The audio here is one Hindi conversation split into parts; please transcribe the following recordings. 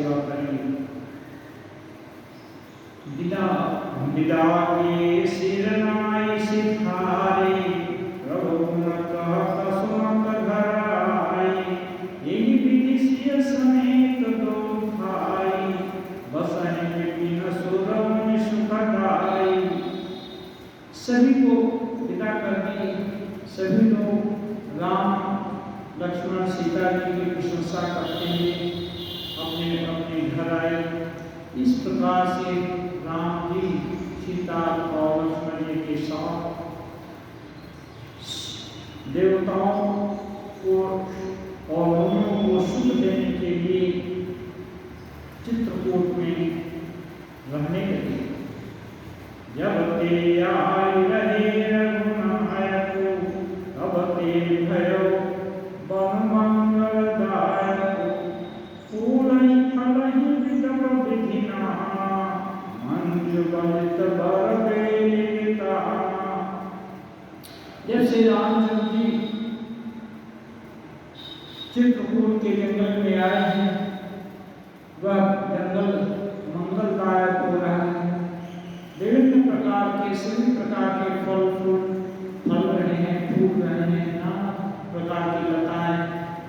सेवा करें। बिदा के सिर नाई सिधारे, प्रभु गुण कहत सुनत घर आई। यही विधि सिय समेत दो भाई, बसहि विपिन सुर मुनि सुखदाई। सभी को विदा कर दिए। सभी लोग राम लक्ष्मण सीता जी की प्रशंसा करते हुए अपने अपने घर आए। इस प्रकार से राम जी सीता और लक्ष्मण जी के साथ देवताओं को और लोगों को सुख देने के लिए चित्रकूट में रहने लगे। जब ते आए रहे रघुनायक, तब ते भयो बन मंगलदायक। फूलहि फलहि विदप विधिना, मंजु बलित बर बेलिता। जब श्री रामचंद्र जी चित्रकूट के जंगल में आए हैं, वह जंगल मंगलदायक हो रहा है। विभिन्न प्रकार के सभी प्रकार के फल फूल फल रहे हैं, फूल रहे हैं, नाना प्रकार की लताएं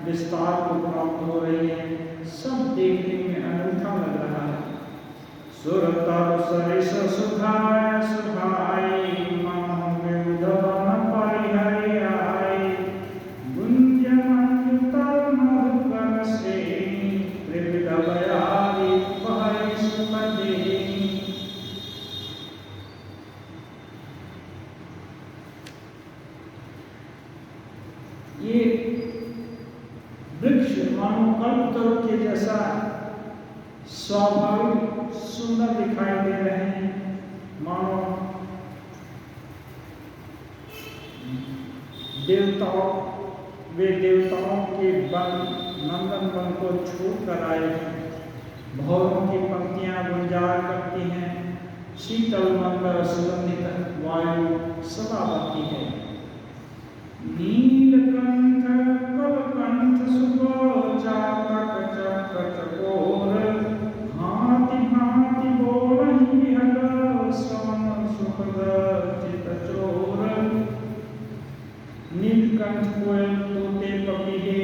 विस्तार को प्राप्त हो रही है। सब देखने में अनूठा लग रहा है। सुरतर सरिस सुखाय सुखाई, मन विउधवन परिहरियाई। गुंज मंजुतर मधुकर सेनी, त्रिविध बयारी पहरि सुख देनी। ये वृक्ष मानो कल्पतरु के जैसा स्वाभाविक सुंदर दिखाई दे रहे हैं। मानो वे देवताओं के वन नंदन वन को छोड़ कर आए हैं। भौरों की पंक्तियां गुंजार करती हैं। शीतल मंगल सुगंधित वायु सदा बहती है। नीलकंठ कलकंठ सुगोचा तक चक्र चकोर, भांति भांति बोलहि विहग सवन सुखद चित चोर। नीलकंठ कोयल तोते पपीहे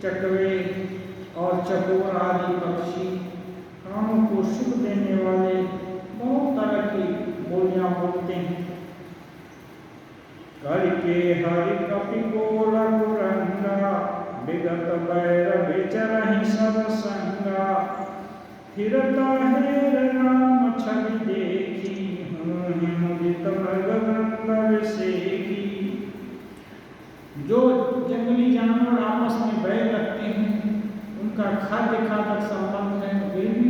चकवे और चकोर आदि पक्षी कानों को सुख देने वाले बहुत तरह की बोलियां बोलते हैं। करके हरि कपि को रघुरंगा, विगत बैर विचरहि सब संगा। फिरता हेर राम छवि देखी, हुहि मुदित मृगनंद विसेखी। जो जंगली जानवर आपस में बैर रखते हैं, उनका खाद्य खादक संबंध है, वे भी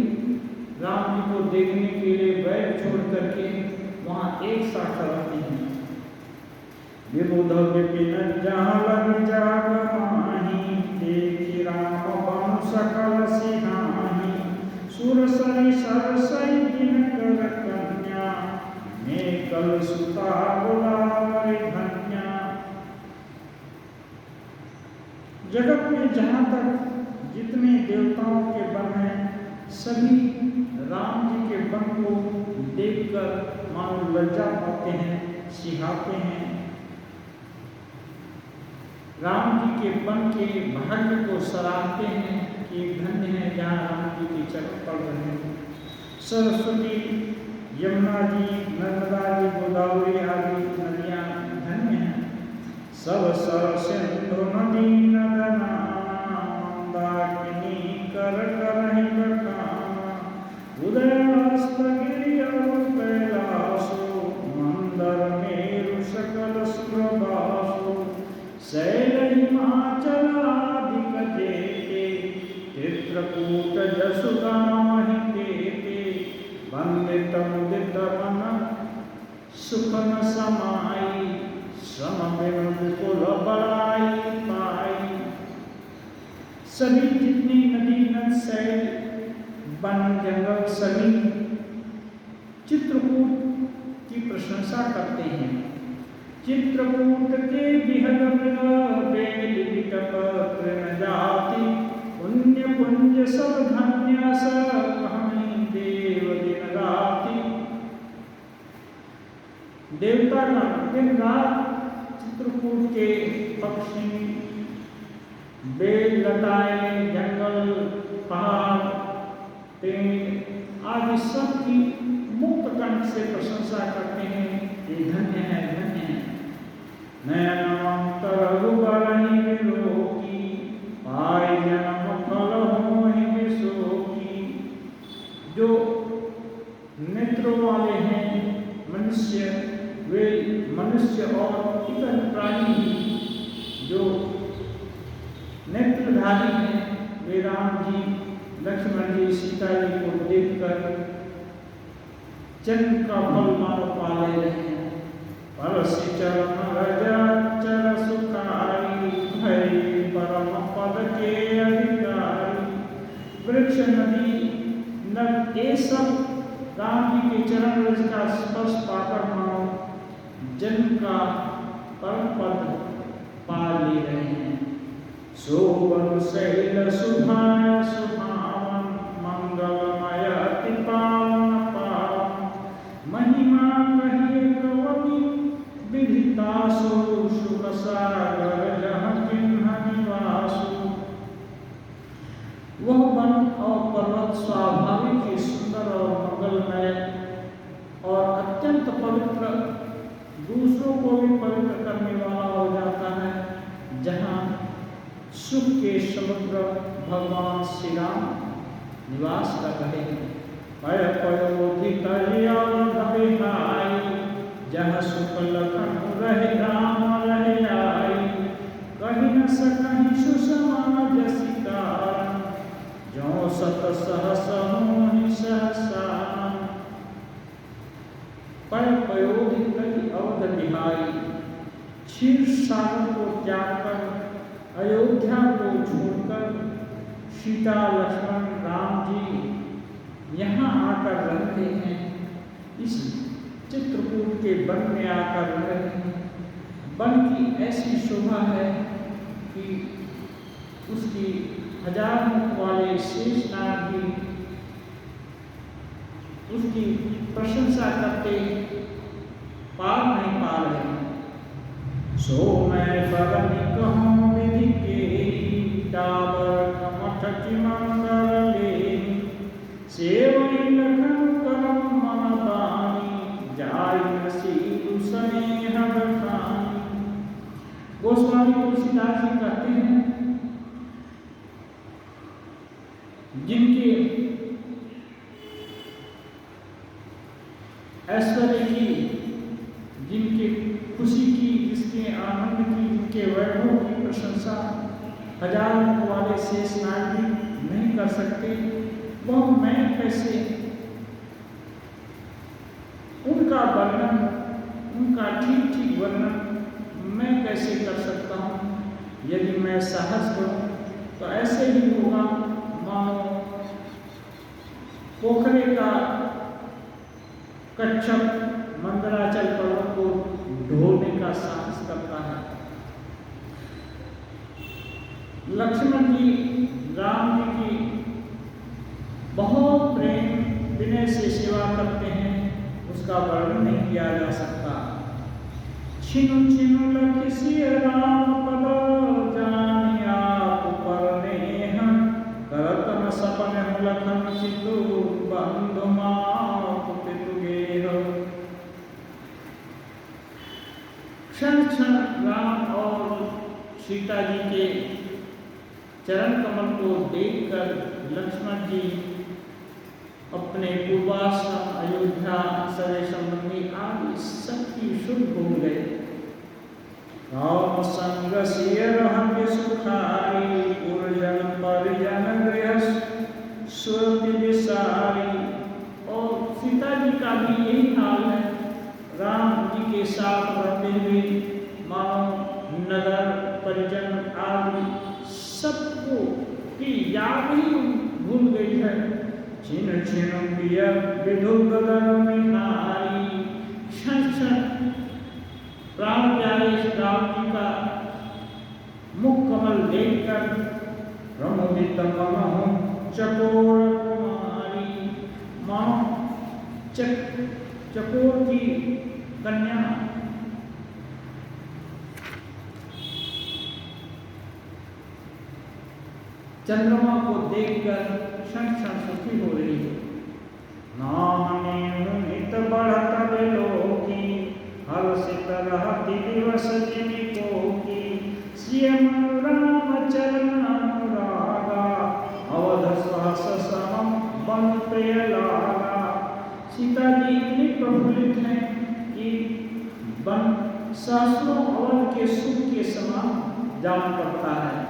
राम जी को देखने के लिए बैर छोड़ करके वहाँ एक साथ रहते हैं। विबुध विपिन जाल जाग माही, देखि राम बन सकल सिहाही। सुर सरि सरसई दिनकर कन्या, मेकल सुता बुलावरि धन्या। जगत में जहाँ तक जितने देवताओं के वन हैं, सभी राम जी के वन को देखकर मानो लज्जा पाते हैं, सिहाते हैं। राम जी के वन के भाग्य को सराहते हैं कि धन्य है जहाँ राम जी के चरण पड़ रहे हैं। सरस्वती, यमुना जी, नर्मदा जी, गोदावरी आदि नदियाँ धन्य हैं। सब सर सिंधु नदी नदना, मंदाकिनी कर करहि बखाना। उदयास्त गिरि और कैलासो, मंदर मेरु सकल सुरबासो। शैल हिमाचल आदिक जेते, चित्रकूट जसु गामहि तेते। वंदित मुदित मन सुख न समाई, श्रम बिनु विपुल बड़ाई पाई। सभी जितनी नदी नद शैल वन जंगल सभी चित्रकूट की प्रशंसा करते हैं। चित्रकूट के विहग मृग बेल विटप तृण जाति, पुण्य पुंज सब धन्य सब हमें देव दिन राति। देवता का दिन रात चित्रकूट के पक्षी, बेल लताएं, जंगल, पहाड़, पेड़ आदि सब की मुक्त कंठ से प्रशंसा करते हैं। ये धन्य है, धन्य है। नयनमंतर रुबरहि विलोकी, पाय जन्म फल होहि विशोकी। जो नेत्रों वाले हैं मनुष्य, वे मनुष्य और इतर प्राणी भी जो नेत्रधारी हैं, वे राम जी, लक्ष्मण जी, सीता जी को देखकर जन्म का फल मानो पा ले रहे हैं। परसि चरण रजा चर सुखारी, भय परम पद के अधिकारी। वृक्ष नदी नद ये सब राम जी के चरण रज का स्पर्श पाकर मानो जन्म का परम पद पा ले रहे हैं। शोभन शैल सुभाय सुभावन, मंगलमय अति पावन पावन। महिमा कहिए कवि विदितासु, सुख सागर जहाँ किन्ह निवासु। वह वन और पर्वत स्वाभाविक ही सुंदर और मंगलमय और अत्यंत पवित्र, दूसरों को भी पवित्र करने वाला हो जाता है, जहाँ सुख के समुद्र भगवान श्री राम निवास कर रहे हैं। पय पयोधिक बिहाई, जहाँ सुख लखन रहे राम रहे आई। कहीं न सकहीं सुषमा जसी कारण, जो सत सहस मोहि सहसान। पय पयोधिक अवध बिहाई, क्षीर सागर को त्याग कर, अयोध्या को छोड़कर सीता लक्ष्मण राम जी यहाँ आकर रहते हैं। इस चित्रकूट के वन में आकर रहे हैं। वन की ऐसी शोभा है कि उसकी 1000 मुख वाले शेषनाग भी उसकी प्रशंसा करते पार नहीं पा रहे हैं। सो मैं बरनि कहूँ विधि के, डाबर कमठ की मंगल लेनि। सेवई लखन करम मन बानी, जाय न सीधु स्नेह बखानी। गोस्वामी तुलसीदास जी कहते हैं, जिनके ऐश्वर्य की, जिनके खुशी की, जिसके आनंद की, जिनके वैभव की प्रशंसा 1000 मुख वाले शेषनाग भी नहीं कर सकते, वह मैं कैसे उनका वर्णन, उनका ठीक ठीक वर्णन मैं कैसे कर सकता हूँ। यदि मैं साहस करूँ तो ऐसे ही होगा मानो पोखरे का कच्छप मंदराचल पर्वत को ढोने का साहस करता है। लक्ष्मण जी राम जी की बहुत प्रेम विनय से सेवा करते हैं, उसका वर्णन नहीं किया जा सकता। छिनु छिनु लखि सिय राम पद, जानि आप परनेह। करत न सपन लखन सिंधु, बंधु माप पितु गेह। क्षण क्षण राम और सीता जी के चरण कमल को देखकर लक्ष्मण जी अपने पूर्वाश्रम, अयोध्या, सरे संबंधी आदि सबकी सुख भूल गए। राम संग सिय रहंगे सुखारी, पुरजन परिजन गृह सुरति विसारी। और सीता जी का भी यही हाल है। राम जी के साथ रहते हुए मानो नगर परिजन आदि सबको की याद ही भूल गई है। छिन छिन प्रिय विधु गगन निहारी। क्षण क्षण प्राण प्यारे राम जी का मुख कमल देखकर प्रमुदित मनहु चकोर कुमारी। मानो चकोर की कन्या चंद्रमा को देखकर क्षण क्षण सुखी हो रही है। नाम नित बढ़त बिलोकी, हर्षित रहती दिवस जिनको की। श्रीम राम चरण अनुरागा, अवध सहस समम बन प्रिय लागा। सीता जी इतनी प्रफुल्लित हैं कि बन सहस्रों अवध के सुख के समान जान पड़ता है।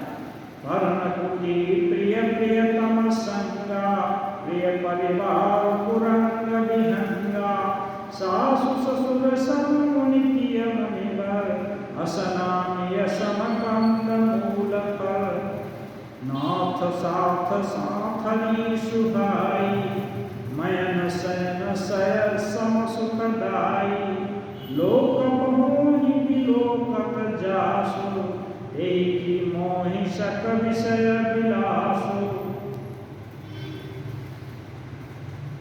कर्णकुटी प्रिय प्रियतम संगा, प्रिय परिवार पुरंग विहंगा। सासु ससुर समुनि प्रिय मुनिवर, असनामीय समकंद मूल पर। नाथ साथ साथली सुहाई, मयन शयन शय सम सुखदाई। लोक मोहि विलोकत जासु, एकी मोहि सक विषय विलासु।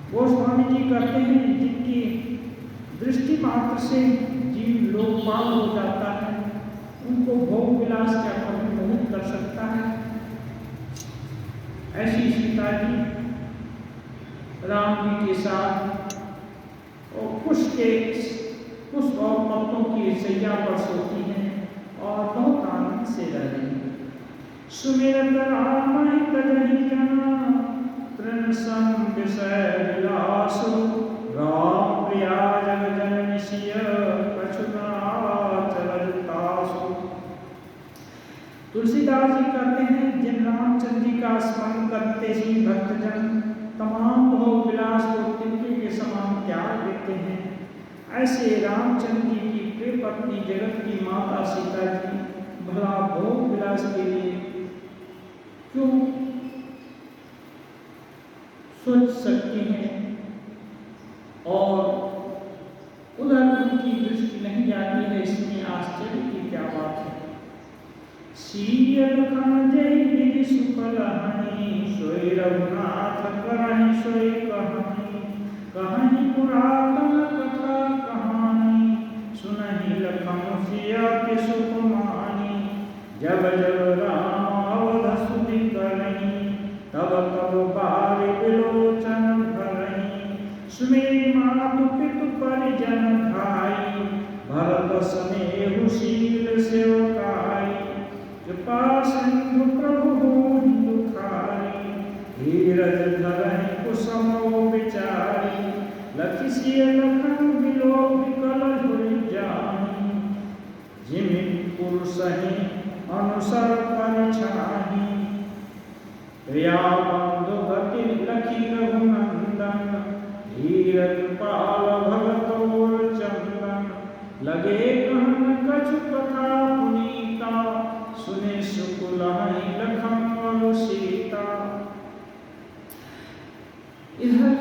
गोस्वामी जी कहते हैं जिनकी दृष्टि मात्र से जीव लोकपाल हो जाता है, उनको भोग विलास क्या कभी मोहित कर सकता है। ऐसी सीता जी राम जी के साथ और पुष्प और पत्तों की सैया पर सोती हैं और बहुत आनंद से रह रही है। सुमिरत राम तजहि जना, तृण सम विषय विलासु। राम प्रिया जग जननि सिय, कछुना चलतासु। तुलसीदास जी कहते हैं जिन रामचंद्र जी का स्मरण करते ही भक्तजन तमाम भोग विलास को तिनके के समान त्याग देते हैं, ऐसे रामचंद्र जी की प्रिय पत्नी जगत की माता सीता जी भला भोग विलास के लिए क्यों सोच सकती हैं और उधर उनकी दृष्टि नहीं जाती है। इसमें आश्चर्य की क्या बात है। सीयल जय विधि सुफल हनि, सोई रघुनाथ करहि सोई कहानी। कहानी पुरातन कथा कहानी, सुनहि लखन सिया के सुकुमानी। जब जब राम अवध सुधि करहि, तब तब बारि बिलोचन भरहि। सुमिरि मातु पितु परिजन भाई, भरत स्नेहु शील सेवकाई। कृपा सिंधु प्रभु होहि दुखारी, धीरज धरहि कुसुमो विचारी। लखि सिय लखन बिलो विकल हुई जाहि, जिमि पुरुषहि अनुसर परिछाहि। प्रिया बंधु गति लखि रघुनंदन, धीर कृपाल भगत और चंदन। लगे कहन कछु कथा पुनीता, सुने सुकुलहि लखन और सीता। इधर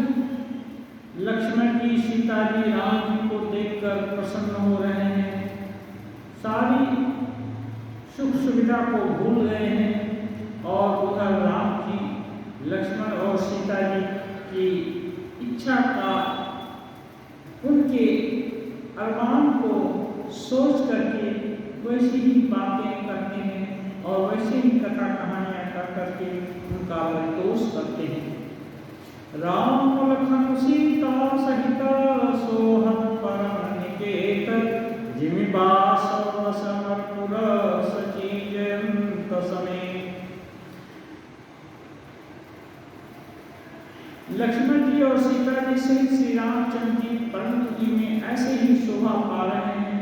लक्ष्मण जी सीता जी राम जी को देखकर प्रसन्न हो रहे हैं, सारी सुख सुविधा को भूल गए हैं और उधर राम जी लक्ष्मण और सीता जी की इच्छा का, उनके अरमान को सोच करके वैसी ही बातें करते हैं और वैसे ही कथा कहानियाँ कर करके उनका परितोष करते हैं। राम लखन सीता सहित सोहम परम निकेत, जिमि बास समरपुर सचीजयंत समेत। लक्ष्मण जी और सीता जी सहित श्री रामचंद्र जी परमपुरी में ऐसे ही शोभा पा रहे हैं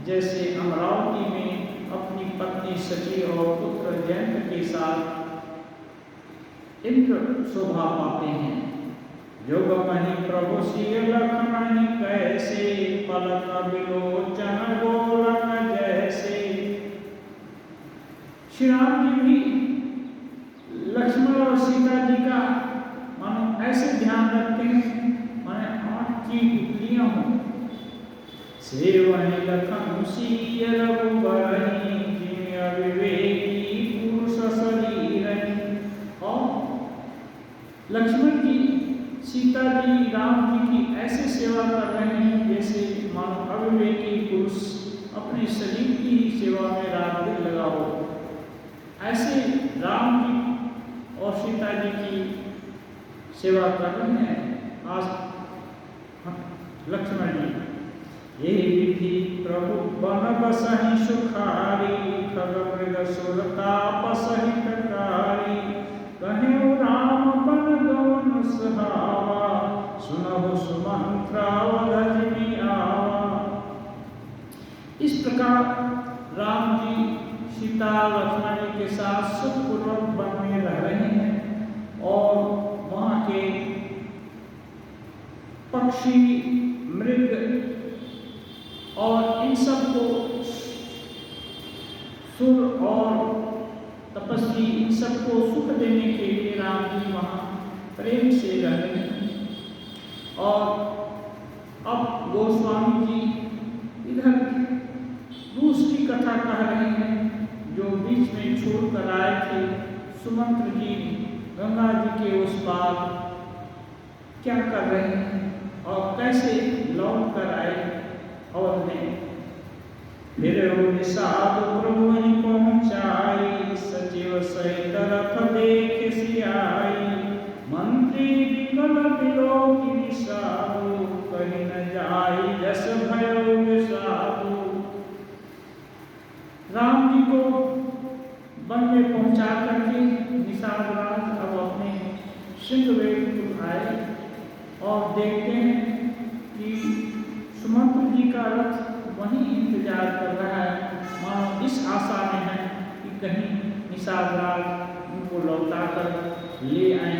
जैसे अमरावती में अपनी पत्नी सची और पुत्र जयंत के साथ इंद्र शोभा पाते हैं। युग महि प्रभु सिय लखन कैसे, पलक बिलोचन गोलन जैसे। श्री राम जी भी लक्ष्मण और सीता जी का मानो ऐसे ध्यान रखते हैं माने आँख की पुतलियां हों। सेवहि लखन सिय रघुबरहि, जिमि अविवेकी पुरुष शरीरहि। जी राम जी की ऐसे सेवा कर रहे हैं जैसे मानो अविवेकी पुरुष अपने शरीर की ही सेवा में रात दिन लगा हो। ऐसे राम जी और सीता जी की सेवा कर रहे हैं आज लक्ष्मण जी। यही विधि प्रभु बन बसहि सुखारी, खग मृग सुर तापस हितकारी। कहेउ राम बन गवन सुहावा, सुनहु सुमंत्र अवधि में आवा। इस प्रकार राम जी सीता लक्ष्मण जी के साथ सुखपूर्वक वन में रह रहे हैं और वहाँ के पक्षी मृग और इन सब को सुर और तपस्वी इन सबको सुख देने के लिए राम जी वहाँ प्रेम से रह रहे हैं। और अब गोस्वामी जी इधर दूसरी कथा कह रहे हैं जो बीच में छोड़ कर आए थे। सुमंत्र जी गंगा जी के उस पार क्या कर रहे हैं और कैसे लौट कर आए। और फिर निषाद प्रभु वहीं पहुँचाई, सचिव सहित रथ देख सियाई। मंत्री विकल विलोकी निषादु, कहीं न जाई जस भयो विषादु। राम जी को वन में पहुँचा करके निषाद राज अब अपने सिंह वेद उठाए और देखते हैं कि सुमंत्र जी का रथ वहीं इंतजार कर रहा है, मानो इस आशा में है कि कहीं निषाद राज उनको लौटा कर ले आए।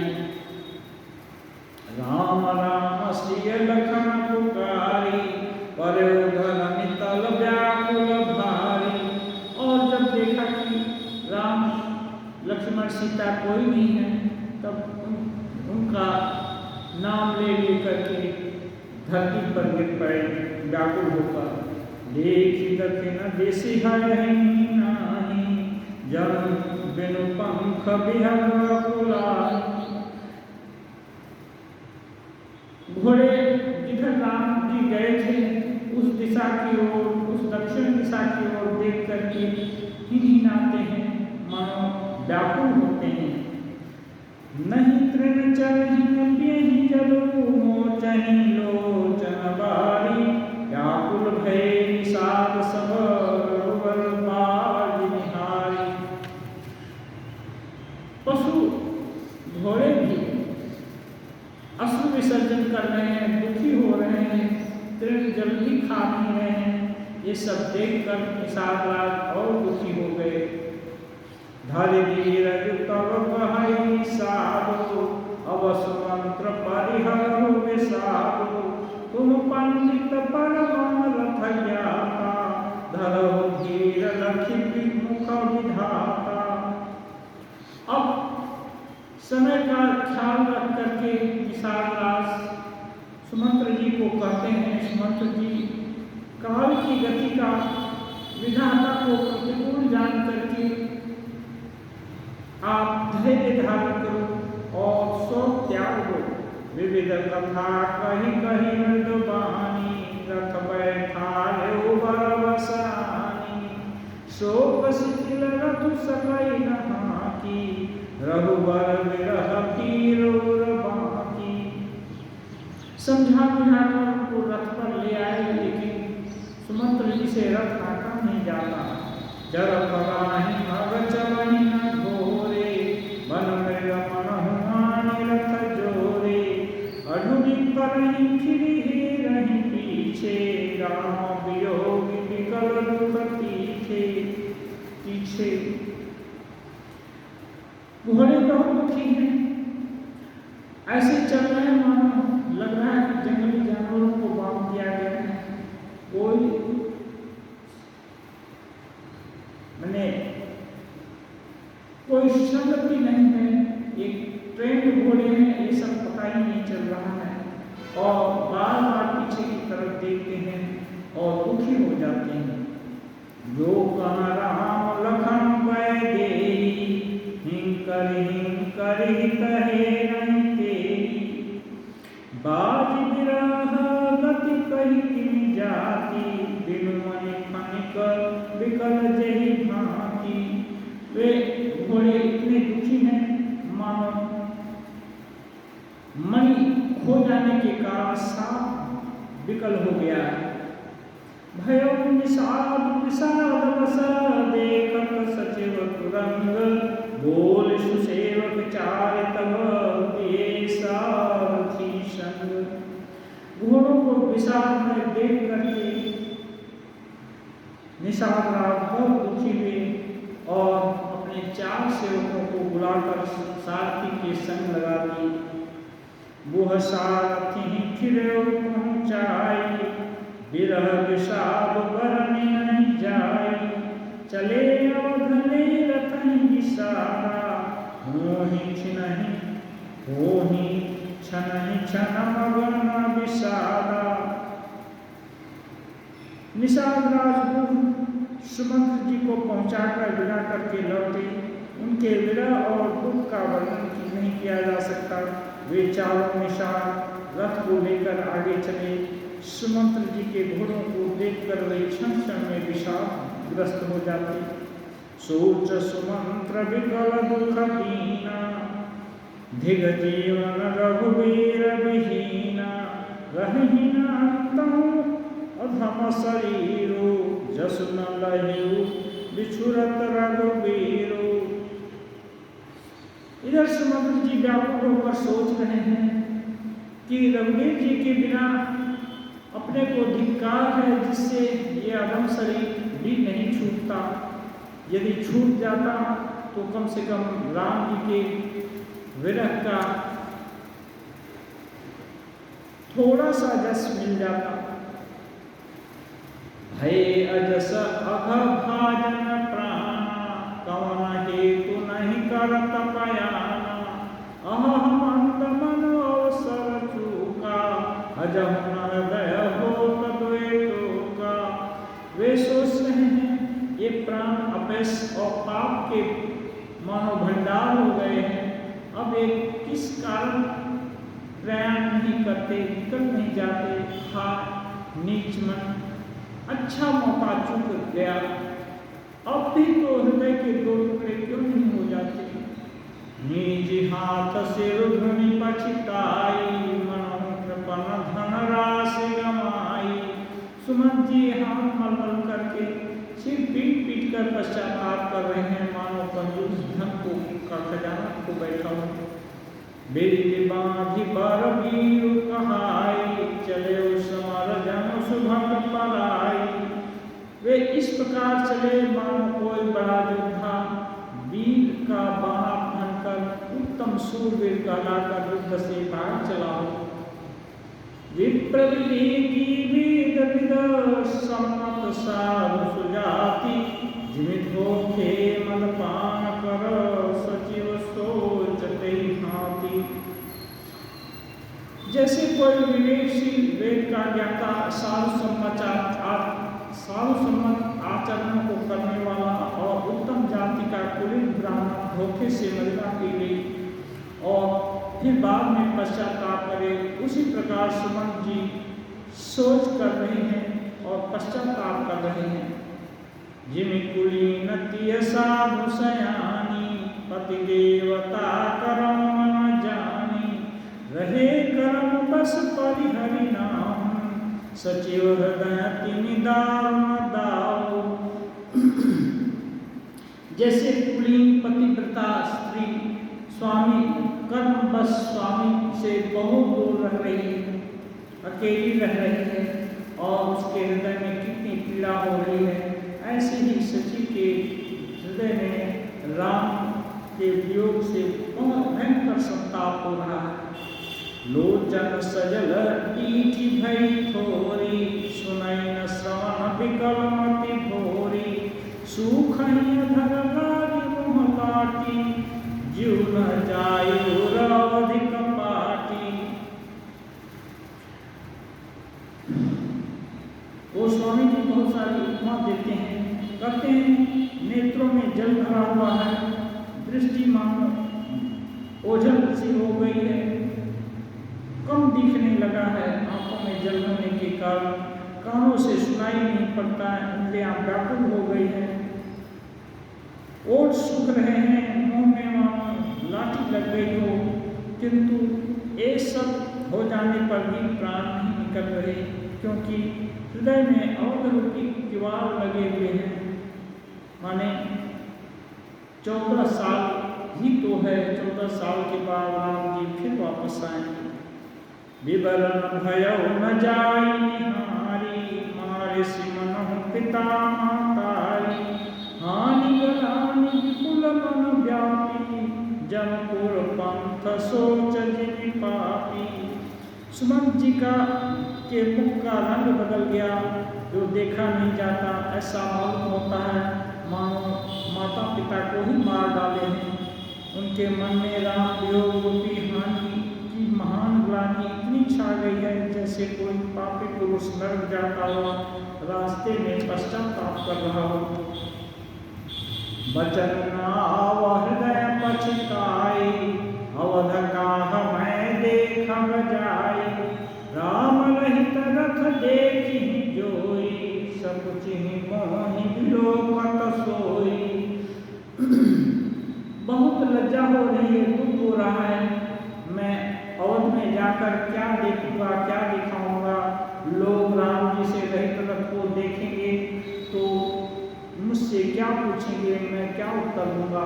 राम राम सिय लखन पुकारी, पर उधर नितल व्याकुल भारी। और जब देखा कि राम लक्ष्मण सीता कोई नहीं है, तब उनका नाम ले लेकर के धरती पर गिर पड़े व्याकुल होकर। देखी दक्षिण देशी हरहि नाही, जन बिनु पंख बिहंग कुलाही। घोड़े जिधर राम जी गए थे उस दिशा की ओर, उस दक्षिण दिशा की ओर देख करके हिनहिनाते हैं, मानो व्याकुल होते हैं। नहीं तृण चरहिन पेहि जलु, मोचहि लोचन बारी। व्याकुल भय निषाद सब रघुवर बाज निहारी। पशु घोड़े भी अश्रु विसर्जन कर रहे हैं, दुखी हो रहे हैं, तृण जल भी खा नहीं रहे हैं। ये सब देखकर निषाद राज और दुखी हो गए। धरि धीरज तब कहै निषादु, अब सुमंत्र परिहरहु विषादु। तुम पंडित परम रथ ज्ञाता, धरहु धीर लखि मुख विधाता। अब समय का ख्याल रख करके निषाद राज सुमंत्र जी को कहते हैं, सुमंत्र जी काल की गति का विधाता को प्रतिकूल जान करके आप धैर्य धारण करो और शोक त्याग दो। विविध कथा कही कही मृदुबानी, रथ बैठाए उबर बसानी। शोक शिथिल रथ सकई न हाकी, रघुबर विरह पीर बाकी। समझा बुझाकर उनको रथ पर ले आए, लेकिन सुमंत्र जी से रथ हाका नहीं जाता। जर पगाहि भग चवहि न घोरे, बन मृग मनहुआनि रथ जोरे। अढुनि परहि फिरि हेरहि पीछे, राम वियोग विकल दुख तीखे पीछे। घोड़े बहुत दुखी हैं, ऐसे चल रहे हैं मानो लग रहा है कि जंगली जानवरों को बांध दिया गया है। कोई मैंने कोई संगति नहीं है, एक ट्रेंड घोड़े हैं, ये सब पता ही नहीं चल रहा है और बार बार पीछे की तरफ देखते हैं और दुखी हो जाते हैं। जो कह राम लखन वै देई, हिंकर कहे नहीं तेरी। बाज बिरह गति कही किन जाती, बिनु मनि फनिक विकल जही भांति। वे घोड़े इतने दुखी हैं मानो मणि खो जाने के कारण सांप विकल हो गया है। भयो निषाद विषाद बस देखत सचिव तुरंग, बोल सुसेवक चार तब दिए सारथी संग। घोड़ों को विषाद में देख करके निषाद राज बहुत दुखी हुए और अपने 4 सेवकों को बुलाकर सारथी के संग लगा दी। वह सारथी फिर पहुँचाई, विरह विषाद बरने नहीं जाई। चले अवधले रतन विषादा, मोहि छिनहि छन मगन विषादा। निषाद राजगुरु सुमंत्र जी को पहुंचाकर विदा करके लौटे। उनके विरह और दुख का वर्णन नहीं किया जा सकता। वे चारों निषाद रथ को लेकर आगे चले। सुमंत्र जी के घोड़ों को देखकर वे क्षण क्षण में विषादग्रस्त हो जाते। सोच सुमंत्र विकल दुख दीना, धिग जीवन रघुवीर विहीना। रहहीना अंतहु अधम शरीरो, जसु न लहिउ बिछुरत रघुवीरो। इधर सुमंत्र जी व्याकुल होकर सोच रहे हैं कि रघुवीर जी के बिना अपने को धिक्कार है, जिससे ये अधम शरीर भी नहीं छूटता। यदि छूट जाता तो कम से कम राम जी के विरह का थोड़ा सा जस मिल जाता। भय अजस अघ भाजन प्राणा, कवन हेतु नहीं करत पयाना। अहम अंत मन अवसर चूका, अजहु न हृदय होत द्वेषोका। वे सोच रहे हैं ये प्राण अपयश और पाप के मानो भंडार हो गए हैं। अब ये किस कारण प्रयाण नहीं करते, निकल नहीं जाते। हा नीच मन, अच्छा मौका चूक गया। अब भी तो हृदय के 2 टुकड़े क्यों नहीं हो जाते। निज हाथ से रुधनि पछिताई, मनों कृपण धन राशि गमाई। सुमंत जी हाथ मलमल करके सिर पीट पीट कर पश्चाताप कर रहे हैं, मानो कंजूस धन को का खजाना को बैठा हो। बेरी बांधी बर वीर कहाई, चले समर जन सुभग पराई। वे इस प्रकार चले मानो कोई बड़ा योद्धा वीर का बाणा पहनकर उत्तम सूरवीर कहलाकर युद्ध से बाहर चला हो। विप्रविवेकी वेद विद सम्मत साधु सुजाति, जिमित होके मदपान कर सचिव सोचते हाथी। जैसे कोई विवेकशील वेद का ज्ञाता साधु सम्मत आचरणों को करने वाला और उत्तम जाति का कुलीन ब्राह्मण धोखे से मदिरा पी गई और फिर बाद में पश्चाताप करे, उसी प्रकार सुमंत जी सोच कर रहे हैं और पश्चाताप कर रहे हैं। जिमि कुलीन तिय साधु सयानी, पति देवता करम न जानी। रहे कर्म बस परिहरि नाम, सचिव हृदय तिनि दारुण दाऊ। जैसे कुलीन पतिव्रता स्त्री स्वामी कर्म बस स्वामी से बहुत दूर रह रही है, अकेली रह रही है और उसके हृदय में कितनी पीड़ा हो रही है, ऐसे ही सची के हृदय में राम के वियोग से बहुत भयंकर संताप हो रहा है। लोचन सजल ईठी भई थोरी, सुनई न श्रवण विकल मति भोरी। सूखई धर लागी मुँह काटी, जीव न जायु रवधिक पाटी। वो स्वामी जी बहुत सारी उपमा देते हैं, कहते हैं नेत्रों में जल भरा हुआ है, दृष्टि मानो ओझल सी हो गई है, कम दिखने लगा है, आंखों में जल होने के कारण कानों से सुनाई नहीं पड़ता है, इंद्रियां व्याकुल हो गई है, ओठ सूख रहे हैं, मुंह में मानो लाठी लग गई हो, किंतु ये सब हो जाने पर भी प्राण नहीं निकल रहे, क्योंकि हृदय में अवध रूपी किवाड़ लगे हुए हैं। माने 14 साल ही तो है, 14 साल के बाद राम जी फिर वापस आएंगे। विवरण भयो न जाई निहारी, मारे सिमन पिता मातारी, हानि गलानि विपुल मन व्यापी, जमपुर पंथ सोच जिमि पापी। सुमंत जी का के मुख का रंग बदल गया, जो देखा नहीं जाता, ऐसा मालूम होता है मानो माता पिता को ही मार डाले हैं। उनके मन में राम वियोग रूपी हानि की महान ग्लानि इतनी छा गई है, जैसे कोई पापी पुरुष नरक जाता हो, रास्ते में पश्चाताप कर रहा हो। बचन नाव हृदय पछताई, अवध काह मैं देख बजाई, राम रहित रथ देखी जोई, सकुचिहि मोहि विलोकत सोई। बहुत लज्जा हो रही है, दुख हो रहा है, मैं अवध में जाकर क्या देखूंगा, क्या दिखाऊंगा। लोग राम जी से रहित रथ को देखेंगे तो मुझसे क्या पूछेंगे, मैं क्या उत्तर दूंगा।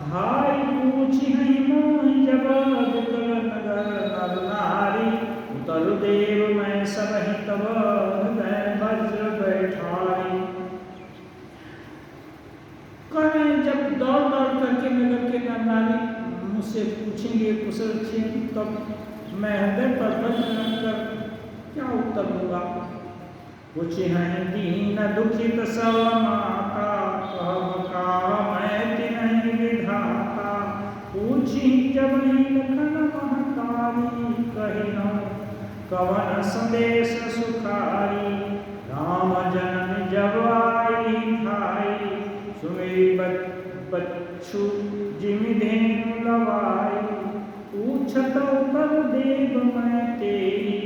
धाई पूछी मोहि जब विकल नगर नर नारी, उतर देव मैं सबहि तब हृदय वज्र बैठारी। कहें जब दौड़ दौड़ करके नगर के नर नारी मुझसे पूछेंगे कुशल क्षेम, तब मैं हृदय पर वज्र रखकर क्या उत्तर दूंगा। कुछ हैं दीन दुखित सब माता, कब का मैं तिन्हि विधाता, पूछी जब लखन महतारी, कहिनौ कवन संदेश सुखारी। राम जनन जब आई भाई, सुमिरि बच्छु जिमि धेनु लवाई, पूछत उतर देव मैं तेरी,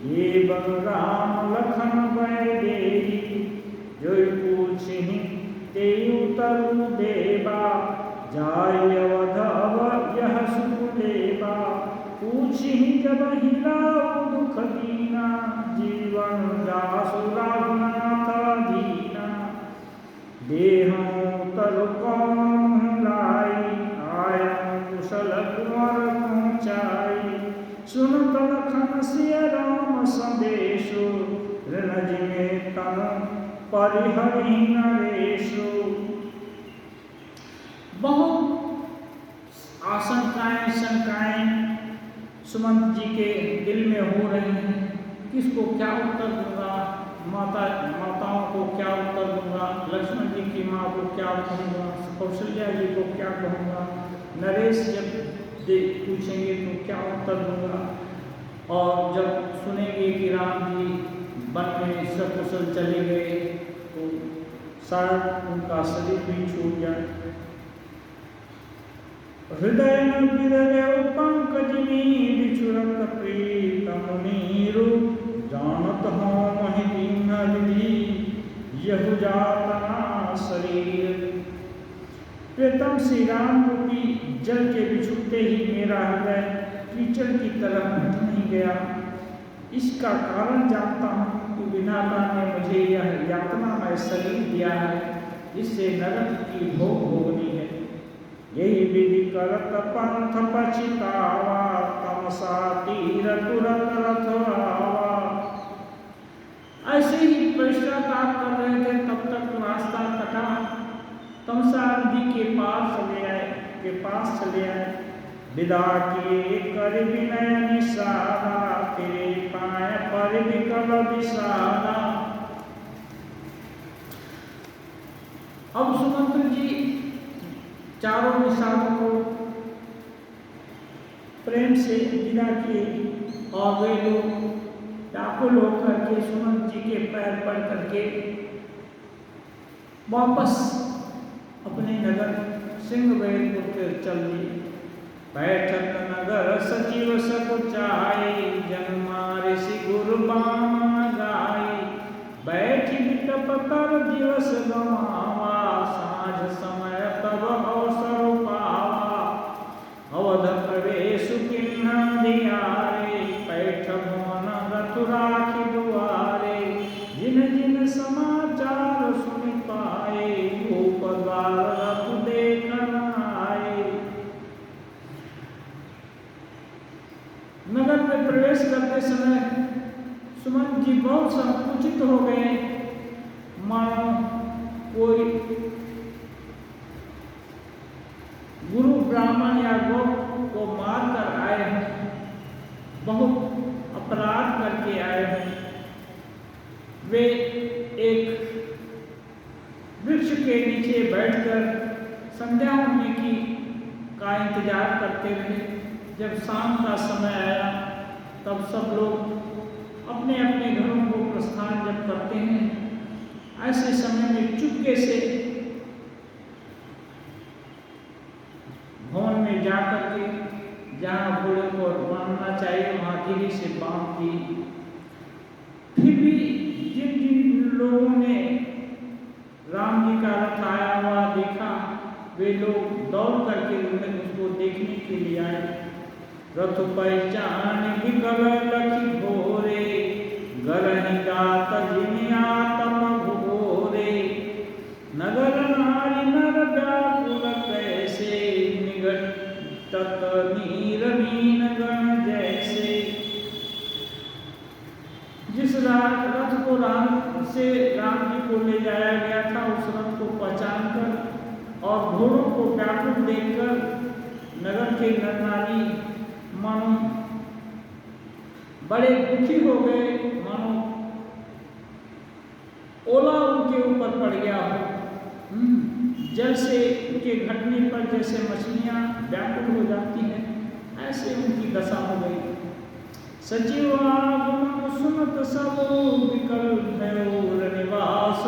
ये बन राम लखन वैदेही। जोई पूछहि ते उतरु देवा, जाय अवध अब यह सुख लेवा। पूछहि जब हिलाऊ दुख दीना, जीवन जासु रघुनाथ दीना। देहं तरु कौन लाई, आयं कुशल कुंवर पहुँचाई। सुनत लखन सिय राम संदेशु, ऋण जिमि तनु परिहरि नरेशु। बहुत आशंकाएं शंकाएं सुमंत जी के दिल में हो रही हैं, किसको क्या उत्तर दूंगा, माताओं को क्या उत्तर दूंगा, लक्ष्मण जी की माँ को क्या कहूँगा, कौशल्या जी को क्या कहूँगा, नरेश जब पूछेंगे तो क्या उत्तर दूंगा। और जब सुनेंगे कि राम जी वन में सकुशल चले गए तो शायद उनका शरीर भी छूट जाए। हृदय न बिदरे पंकज में बिछुरत प्रीतम नीरु, जानत हो मोहि दीन हृदि यहु जातना शरीर। प्रीतम श्री राम रूपी जल के बिछुड़ते ही मेरा हृदय कीचड़ की तरह हट नहीं गया। इसका कारण जानता हूँ कि विधाता ने मुझे यह यातनामय शरीर दिया है, इससे नरक की भोग भोगनी है। यही विधि करत पंथ पछितावा, तमसा तीर तुरत रथ आवा। ऐसे ही पश्चाताप कर रहे थे, तब तक रास्ता कटा, तमसा नदी के पास चले आए। विदा के कर विनय निषादा, तेरे पाए पर विकल विषादा। अब सुमंत्र जी चारों निषादों को प्रेम से विदा किए और वे लोग व्याकुल होकर के सुमंत जी के पैर पड़ करके वापस अपने नगर सिंहवेलपुर के चल दिए। बैठक नगर सचिव सकुचाई, जन्मा ऋषि गुरु बाण गाई। बैठी बिटप कर दिवस गवावा, साँझ समय तब अवसर पावा। अवध प्रवेश किन्ह दियारे, पैठ भवन रथ राखी दुआरे। जिन जिन समाचार सुन पाए, भूप द्वार रथ देखन आए। नगर में प्रवेश करते समय सुमंत जी बहुत संकुचित हो गए, मानो कोई गुरु ब्राह्मण या गौ को मार कर आए हैं, बहुत अपराध करके आए हैं। वे एक वृक्ष के नीचे बैठकर संध्या होने का इंतजार करते रहे। जब शाम का समय आया तब सब लोग अपने अपने घरों को प्रस्थान जब करते हैं, ऐसे समय में चुपके से भवन में जाकर के जहाँ घोड़े को बांधना चाहिए वहाँ धीरे से बांध दी। फिर भी जिन जिन लोगों ने राम जी का रथ आया हुआ देखा, वे लोग दौड़ करके उन्हें उसको देखने के लिए आए। रथ पहचान विकल लखी घोरे, गरहि गात जिनि आतम घोरे। नगर नारी नर व्याकुल कैसे, निगटत नीर मीन गण जैसे। जिस रथ को राम जी को ले जाया गया था, उस रथ को पहचान कर और घोड़ों को व्याकुल देखकर नगर के नर नारी मानो बड़े दुखी हो गए, मानो ओला उनके ऊपर पड़ गया हो। जल से उनके घटने पर जैसे मछलियां व्याकुल हो जाती हैं, ऐसे उनकी दशा हो गई। सचिव आगमन सुनत सब विकल भयोर निवास,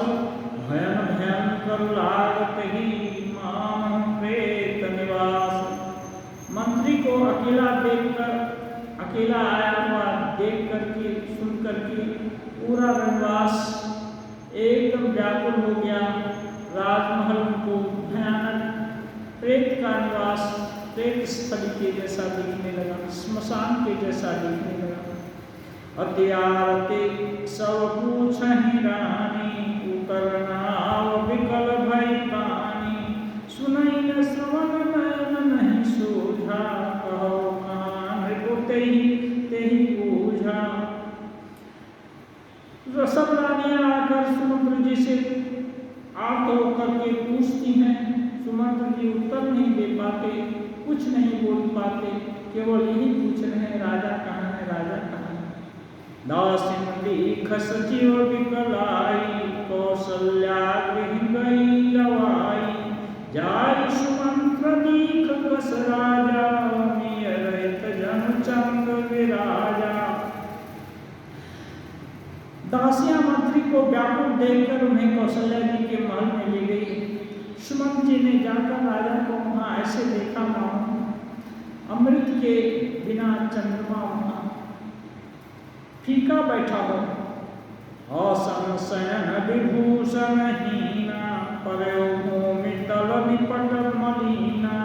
भयन भयंकर लागत ही मान प्रेत निवास। मंत्री को अकेला आया हुआ देख करके सुन करके पूरा रनवास एकदम व्याकुल हो गया। राजमहल को भयानक प्रेत का निवास, प्रेत स्थल के जैसा दिखने लगा, स्मशान के जैसा दिखने लगा। अत्यारते सब पूछहि रानी, उतर नाव विकल भई पानी। सुनई न श्रवण नयन नहीं सूझा, कहो कहाँ मृगु तेहि बूझा। सब रानियां आकर सुमंत्र जी से आर्त होकर के पूछती हैं, सुमंत्र जी उत्तर नहीं दे पाते, कुछ नहीं बोल पाते, केवल यही पूछ रहे हैं राजा कहाँ है, राजा कहाँ है। दासिन दीख सचिव विकल आई, कौशल्या गृह गई लवाई। जाय सुमंत्र दीख कस राजा, मिय रहित जन चंद विराजा। दासियां मंत्री को व्याकुल देखकर उन्हें कौशल्या जी के महल में ले गई। सुमंत जी ने जाकर राजा को वहाँ ऐसे देखा मानो अमृत के बिना चंद्रमा वहाँ फीका बैठा हो। आसन शयन विभूषण हीना, परयो भूमि तल निपट मलीना।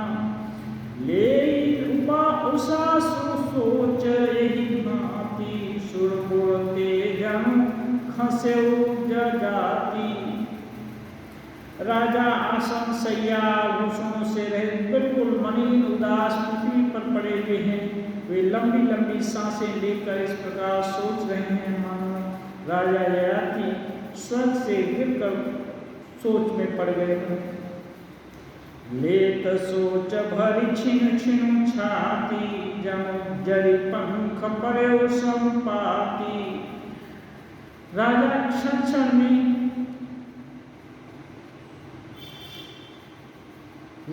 ले कृपा उषा सोच यही भांति, सुरपुर तेजन खसेउ जजाति। राजा आसन शैया भूषणों से रहित बिल्कुल मलिन उदास पृथ्वी पर पड़े हुए हैं। वे लंबी लंबी सांसें लेकर इस प्रकार सोच रहे हैं मानो राजा ययाति स्वर्ग से गिरकर सोच में पड़ गए हैं। लेत सोच भरी छिन छिन छाती, जम जरि पंख पर्यो संपाती। राजा क्षण क्षण में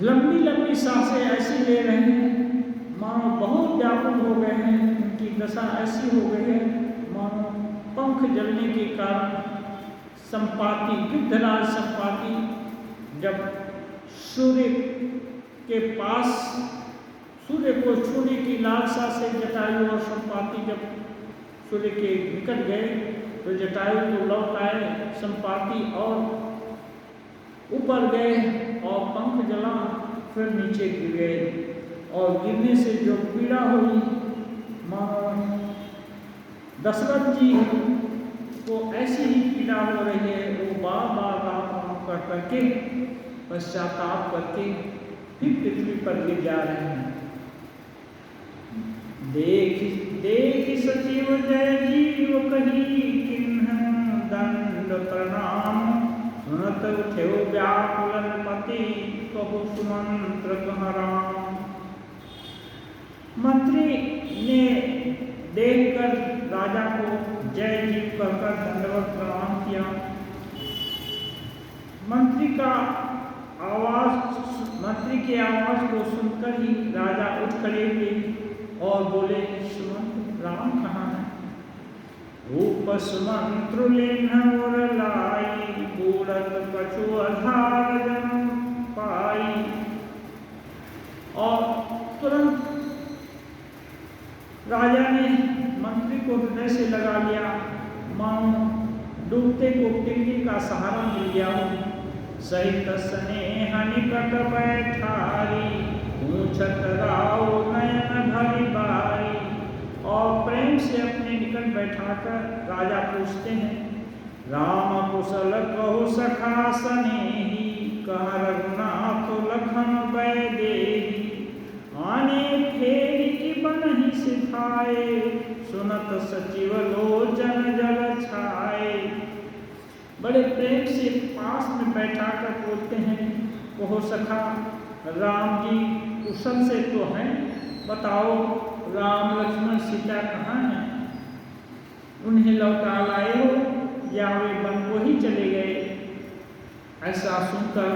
लंबी लंबी सांसें ऐसी ले रहे हैं मानो बहुत व्याकुल हो गए हैं। उनकी दशा ऐसी हो गई है मानो पंख जलने के कारण संपाति, गिद्धराज संपाति जब सूर्य के पास सूर्य को छूने की लालसा से जटायु और संपाति जब सूर्य के निकट गए तो जटायु तो लौट आए, संपाति और ऊपर गए और पंख जला, फिर नीचे गिर गए। और गिरने से जो पीड़ा हुई, मानो दशरथ जी को ऐसी ही पीड़ा हो रही है। वो बार बार राम कर करके पश्चाताप करके फिर पृथ्वी पर गिर जा रहे हैं। देख देख सचिव जय जीव कही किन्ह दंड प्रणाम, सुनत उठ्यो व्याकुलन पति कहु सुमंत्र कह राम। मंत्री ने देखकर राजा को जय जीव कहकर दंडवत प्रणाम किया। मंत्री की आवाज को सुनकर ही राजा उठ खड़े हुए और बोले, सुमंत्र राम कहाँ है? रूप सुमंत्र लेन और लाई, बूढ़त कछु आधार जन पाई। और तुरंत राजा ने मंत्री को हृदय से लगा लिया, मानो डूबते को टिंगी का सहारा मिल गया हो। सहित स्नेह निकट बैठारी, पूछत राव नयन भरी बारी। और प्रेम से अपने निकट बैठाकर राजा पूछते हैं, राम कुशल कहु सखा स्नेही, कह रघुनाथ लखन बैदेही। आने फेरी की बनहि सिखाए, सुनत सचिव लोचन जल छाए। बड़े प्रेम से पास में बैठाकर बोलते हैं, कहो सखा राम जी कुशल से तो हैं, बताओ राम लक्ष्मण सीता कहाँ हैं? उन्हें लौटा लाए हो या वे वन को ही चले गए? ऐसा सुनकर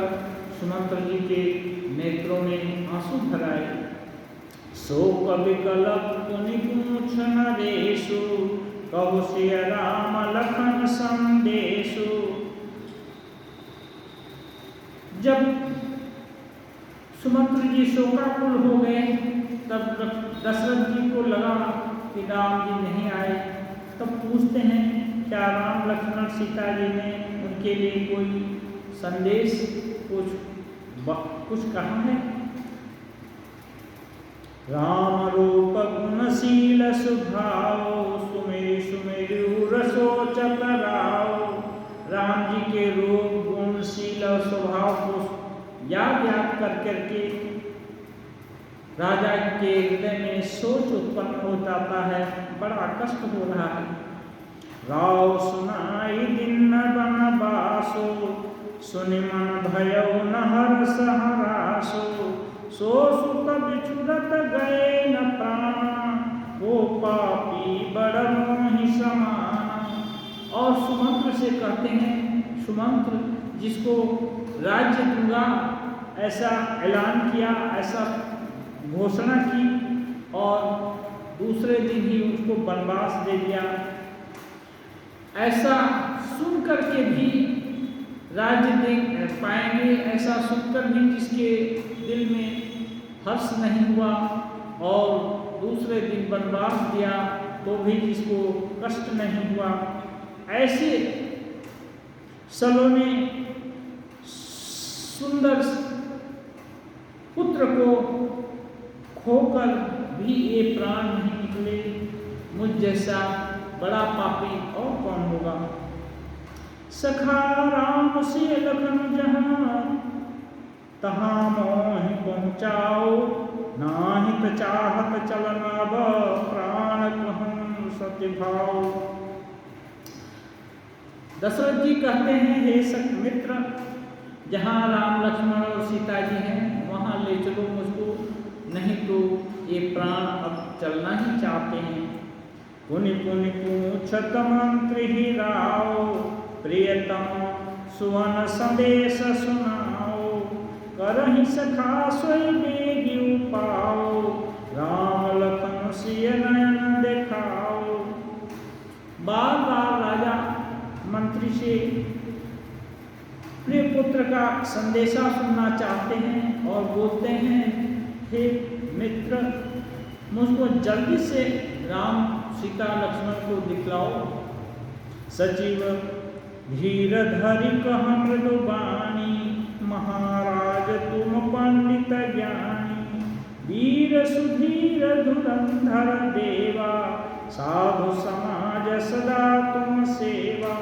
सुमंत्र जी के नेत्रों में आंसू भर आए। सो कवि कलप पुनि पूछ नरेशु, कहु सिय राम लखन संदेशु। जब सुमंत्र जी शोकाकुल हो गए, तब दशरथ जी को लगा कि राम जी नहीं आए। तब पूछते हैं, क्या राम लक्ष्मण सीता जी ने उनके लिए कोई संदेश कुछ कहा है? राम रूप गुणशील स्वभाव, सुमेरु सुमेरु रसोचत राव। राम जी के रूप गुणशील स्वभाव को याद कर करके राजा के हृदय में सोच उत्पन्न हो जाता है, बड़ा कष्ट हो रहा है। राव सुनाई दिन बनवासो, सुनि मन भयउ न हर्ष हरासो। सो सुत बिछुड़त गए न प्राण, वो पापी बड़ मोहि समान। और सुमंत्र से कहते हैं, सुमंत्र जिसको राज्य दूंगा ऐसा ऐलान किया, ऐसा घोषणा की और दूसरे दिन ही उसको वनवास दे दिया। ऐसा सुन करके भी राज्य दे पाएंगे, ऐसा सुनकर भी जिसके दिल में हर्ष नहीं हुआ और दूसरे दिन वनवास दिया तो भी जिसको कष्ट नहीं हुआ, ऐसे सलोने सुंदर पुत्र को खोकर भी ये प्राण नहीं निकले, मुझ जैसा बड़ा पापी और कौन होगा। सखा राम से लखन जहाँ, तहाँ मोहि पहुँचाओ, नाहित चाहत चलन अब, प्राण कहूँ सत्य भाव। दशरथ जी कहते हैं, हे सख मित्र, जहाँ राम लक्ष्मण और सीता जी हैं वहाँ ले चलो मुझको, नहीं तो ये प्राण अब चलना ही चाहते हैं। पुनि पुनि पूछत मंत्री ही राव, प्रियतम सुवन संदेश सुनाओ। करहि सखा सोई बेगी उपाओ, राम लखन सिय नयन देखाओ। बार बार राजा मंत्री से प्रिय पुत्र का संदेशा सुनना चाहते हैं और बोलते हैं, हे मित्र, मुझको जल्दी से राम सीता लक्ष्मण को दिखलाओ। सचिव धीर धरि कह मृदु बानी, महाराज तुम पंडित ज्ञानी। वीर सुधीर धुरंधर देवा, साधु समाज सदा तुम सेवा।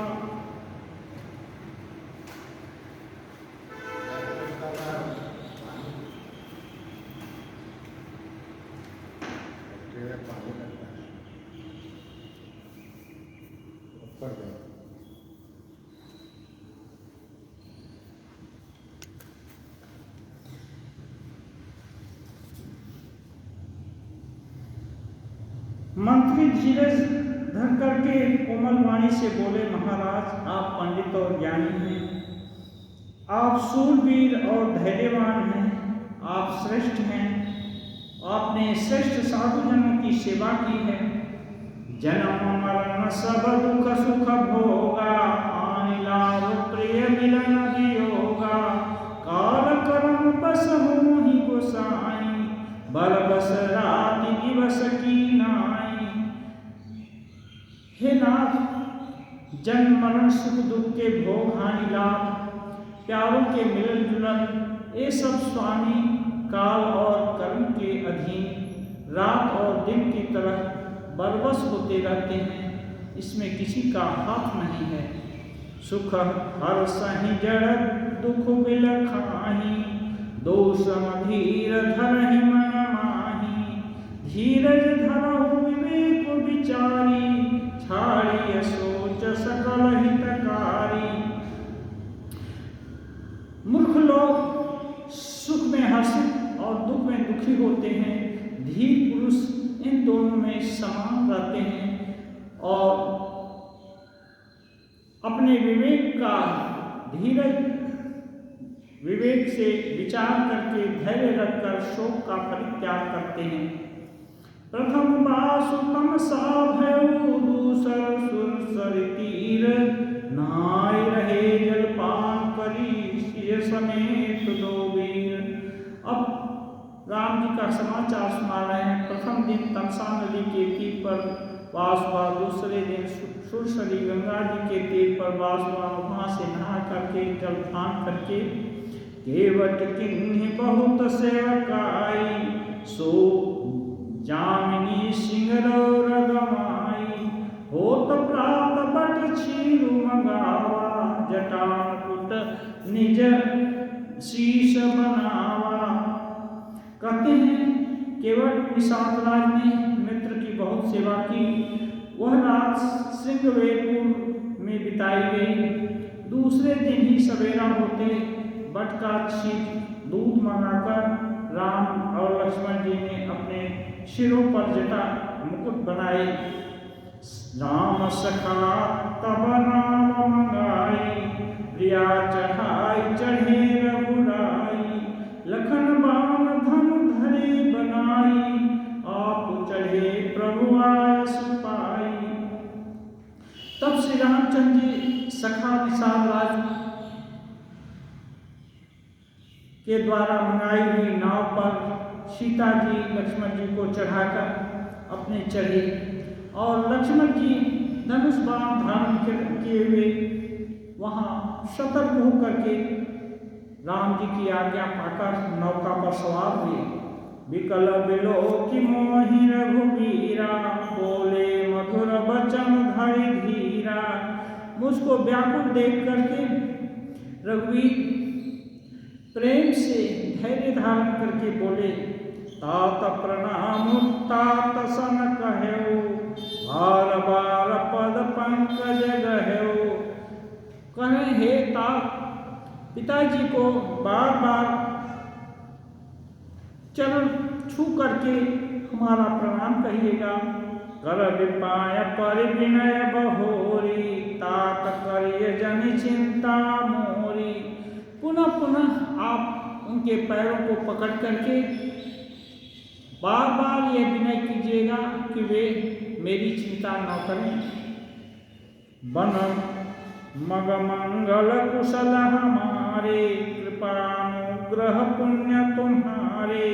मंत्री धीरज धर करके कोमल वाणी से बोले, महाराज आप पंडित और ज्ञानी हैं, आप शूरवीर और धैर्यवान हैं, आप श्रेष्ठ हैं, आपने श्रेष्ठ साधुजनों की सेवा की है। जन्म मरण सब दुख सुख भोगा, आनि लाभ प्रिय मिलन वियोगा। काल कर्म बस मोहि गोसाई, बल बस राति दिवस की नाई। हे नाथ, जन्म मरण सुख दुख के भोग हानि लाभ, प्यारों के मिलन जुलन, ये सब स्वामी काल और कर्म के अधीन रात और दिन की तरह बरबस होते रहते हैं, इसमें किसी का हाथ नहीं है। सुख हर सहि जड़ दुख बिल खाही, दोषम धीर धरहि मन माही। धीरज धरहु विवेक विचारी, छाड़िय सोच सकल हितकारी। मूर्ख लोग सुख में हर्षित और दुख में दुखी होते हैं, धीर पुरुष इन दोनों में समान रहते हैं और अपने विवेक का धीरज विवेक से विचार करके धैर्य रखकर शोक का परित्याग करते हैं। प्रथम बासु तमसा भयउ, दूसर सुरसर तीर। नहाय रहे जलपान करी, सिय समेत दो वीर। अब राम जी का समाचार सुना रहे हैं। प्रथम दिन तमसा नदी के तीर पर वास हुआ, दूसरे दिन सुरसरी गंगा जी के तीर पर वास हुआ। वहाँ से नहा करके जलपान करके केवट किन्हि बहुत सेवकाई, सो जामिनी सिंगरौर गमाई। होत प्रात बट क्षीरु मंगावा, जटाकुट निज शीश बनावा। कहते हैं केवट निषादराज ने मित्र की बहुत सेवा की। वह रात सिंहवेदपुर में बिताई गई। दूसरे दिन ही सवेरा होते बट का क्षीर दूध मंगाकर राम और लक्ष्मण जी ने अपने सिरों पर जटा मुकुट बनाए। राम सखा तब नाम मंगाई, प्रिया चढ़ाई चढ़े रघुराई। लखन बाण धनु धरे बनाई, आप चढ़े प्रभु आयस पाई। तब श्री रामचंद्र जी सखा निषादराज के द्वारा मंगाई हुई नाव पर सीता जी लक्ष्मण जी को चढ़ाकर अपने चढ़े और लक्ष्मण जी धनुष बाण धारण किए हुए वहाँ सतर्क होकर के राम जी की आज्ञा पाकर नौका पर सवार हुए। विकल बिलो कि मोहि रघुबीरा, बोले मधुर बचन धरि धीरा। मुझको व्याकुल देख करके रघुवीर प्रेम से धैर्य धारण करके बोले, तात प्रणाम तात सन कहेऊ, बार बार पद पंकज गहेऊ। कहें हे तात, पिताजी को बार बार चरण छू करके हमारा प्रणाम कहिएगा। कर विपाय पर विनय बहोरी, तात करिय जन चिंता मोरी। पुनः पुनः आप उनके पैरों को पकड़ करके बार बार ये विनय कीजिएगा कि वे मेरी चिंता न करें। बन मग मंगल कुशल हमारे, कृपानुग्रह पुण्य तुम्हारे।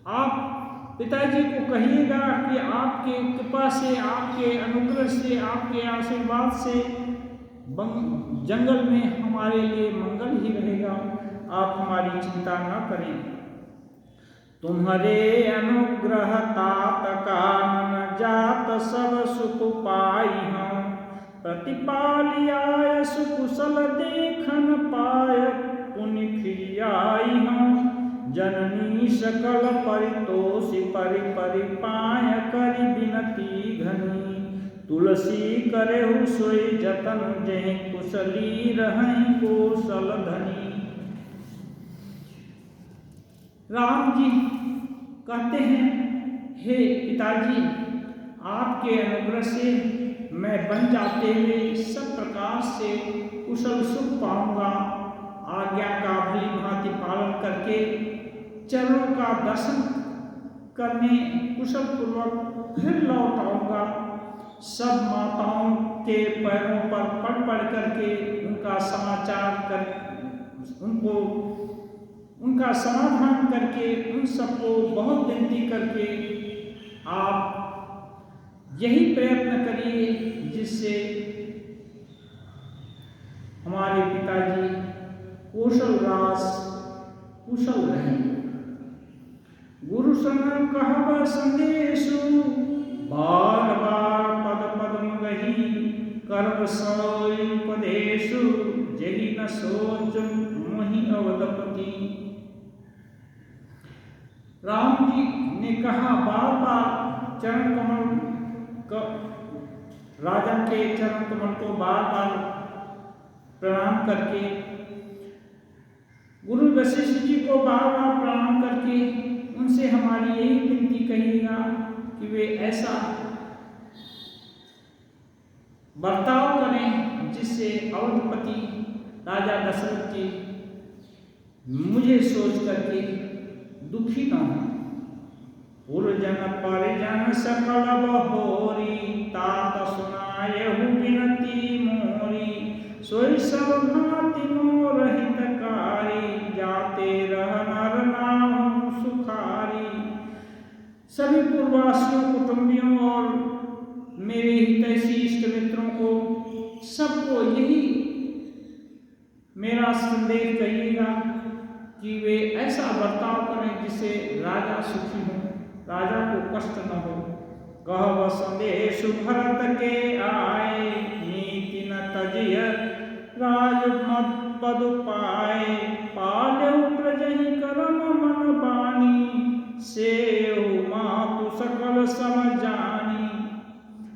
आप पिताजी को कहिएगा कि आपके कृपा से, आपके अनुग्रह से, आपके आशीर्वाद से जंगल में हमारे लिए मंगल ही रहेगा, आप हमारी चिंता न करें। तुम्हारे अनुग्रह तात कानन जात सब सुख पाई हम, प्रतिपालियाय सुकुशल देखन पाय पुण्य फिर आई हम। जननी सकल परितोषि परि परिपाय करि बिनती घनी, तुलसी करहु सोई जतन जहि कुशली रहहि कौशल धनी। राम जी कहते हैं, हे पिताजी, आपके अनुग्रह से मैं बन जाते हुए सब प्रकार से कुशल सुख पाऊंगा। आज्ञा का भली भांति पालन करके चरणों का दर्शन करने कुशल पूर्वक फिर लौट आऊंगा। सब माताओं के पैरों पर पड़ करके उनका समाचार कर उनका समाधान करके उन सबको बहुत विनती करके आप यही प्रयत्न करिए जिससे हमारे पिताजी कौशल रास कुशल रहें। गुरु सन कहब संदेशु, बार बार पद पद मगही, कर्म सोई उपदेशु, जही न सोच मोहि अवदपति। राम जी ने कहा, बार बार चरण कमल राजा के चरण कमल को बार बार प्रणाम करके, गुरु वशिष्ठ जी को बार बार प्रणाम करके उनसे हमारी यही विनती कहिएगा कि वे ऐसा बर्ताव करें जिससे अवधपति राजा दशरथ जी मुझे सोच करके दुखी न हो। पुरजन परिजन सकल बहोरी, तात सुनायहु बिनती मोरी, सोई सब भांति मोर हितकारी, जाते रह नर नाम सुखारी। सभी पूर्ववासियों, कुटुंबियों और मेरे हितैषी इष्ट मित्रों को सबको यही मेरा संदेश कहिएगा कि वे ऐसा बर्ताव करें जिससे राजा सुखी हो, राजा को कष्ट न हो। कहब संदेश भरत के आए, नीति न तजियत राज मद पद पाए, पालहु प्रजहि करम मन बानी, सेहु मातु सकल सम जानी।